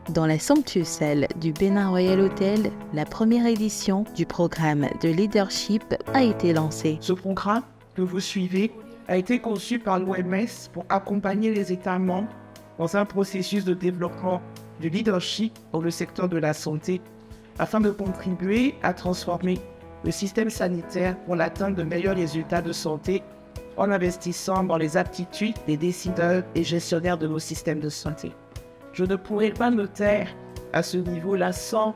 Dans la somptueuse salle du Bénin Royal Hotel, la première édition du programme de leadership a été lancée. Ce programme que vous suivez a été conçu par l'OMS pour accompagner les États membres dans un processus de développement du leadership dans le secteur de la santé afin de contribuer à transformer le système sanitaire pour l'atteinte de meilleurs résultats de santé en investissant dans les aptitudes des décideurs et gestionnaires de nos systèmes de santé. Je ne pourrais pas me taire à ce niveau-là sans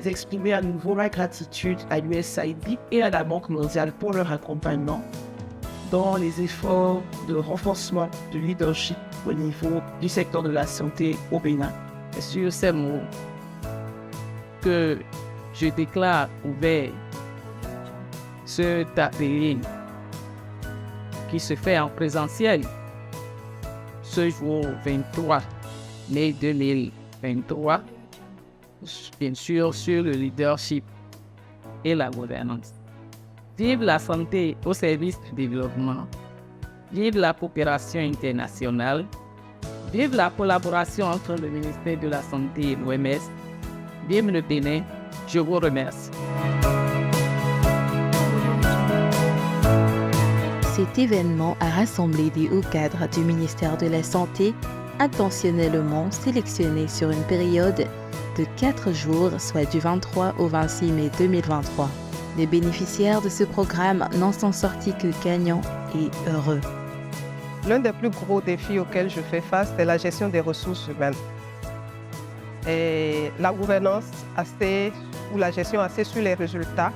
exprimer à nouveau ma gratitude à l'USAID et à la Banque mondiale pour leur accompagnement dans les efforts de renforcement du leadership au niveau du secteur de la santé au Bénin. C'est sur ces mots que je déclare ouvert cet atelier qui se fait en présentiel ce jour 23 mai 2023, bien sûr sur le leadership et la gouvernance. Vive la santé au service du développement, vive la coopération internationale, vive la collaboration entre le ministère de la Santé et l'OMS, vive le Bénin, je vous remercie. Cet événement a rassemblé des hauts cadres du ministère de la Santé, intentionnellement sélectionnés sur une période de 4 jours, soit du 23 au 26 mai 2023. Les bénéficiaires de ce programme n'en sont sortis que gagnants et heureux. L'un des plus gros défis auxquels je fais face, c'est la gestion des ressources humaines. Et la gouvernance ou la gestion assez sur les résultats.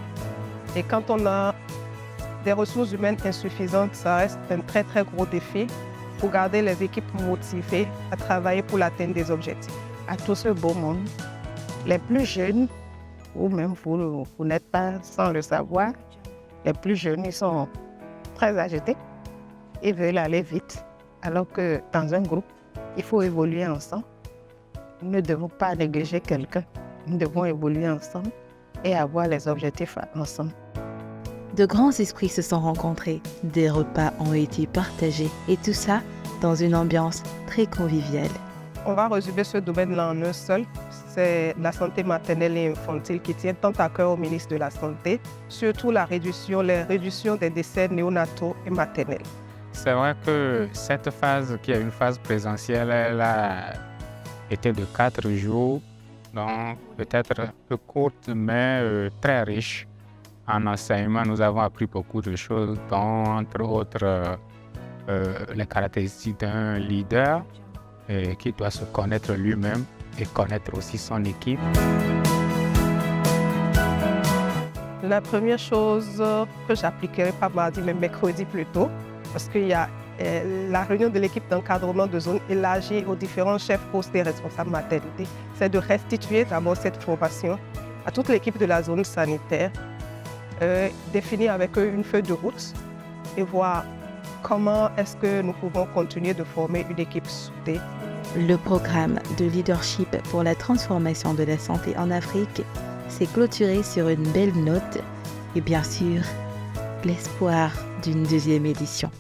Et quand on a des ressources humaines insuffisantes, ça reste un très très gros défi pour garder les équipes motivées à travailler pour l'atteinte des objectifs. À tout ce beau monde, les plus jeunes, ou même vous n'êtes pas sans le savoir, les plus jeunes, ils sont très agités, ils veulent aller vite, alors que dans un groupe, il faut évoluer ensemble. Nous ne devons pas négliger quelqu'un, nous devons évoluer ensemble et avoir les objectifs ensemble. De grands esprits se sont rencontrés, des repas ont été partagés et tout ça dans une ambiance très conviviale. On va résumer ce domaine-là en un seul, c'est la santé maternelle et infantile qui tient tant à cœur au ministre de la Santé, surtout les réductions des décès néonataux et maternels. C'est vrai que cette phase, qui est une phase présentielle, elle a été de 4 jours, donc peut-être un peu courte, mais très riche. En enseignement, nous avons appris beaucoup de choses, dont, entre autres, les caractéristiques d'un leader qui doit se connaître lui-même et connaître aussi son équipe. La première chose que j'appliquerai pas mardi, mais mercredi plutôt, parce qu'il y a la réunion de l'équipe d'encadrement de zone élargie aux différents chefs postes et responsables maternité, c'est de restituer d'abord cette formation à toute l'équipe de la zone sanitaire, définir avec eux une feuille de route et voir comment est-ce que nous pouvons continuer de former une équipe soudée. Le programme de leadership pour la transformation de la santé en Afrique s'est clôturé sur une belle note et bien sûr, l'espoir d'une deuxième édition.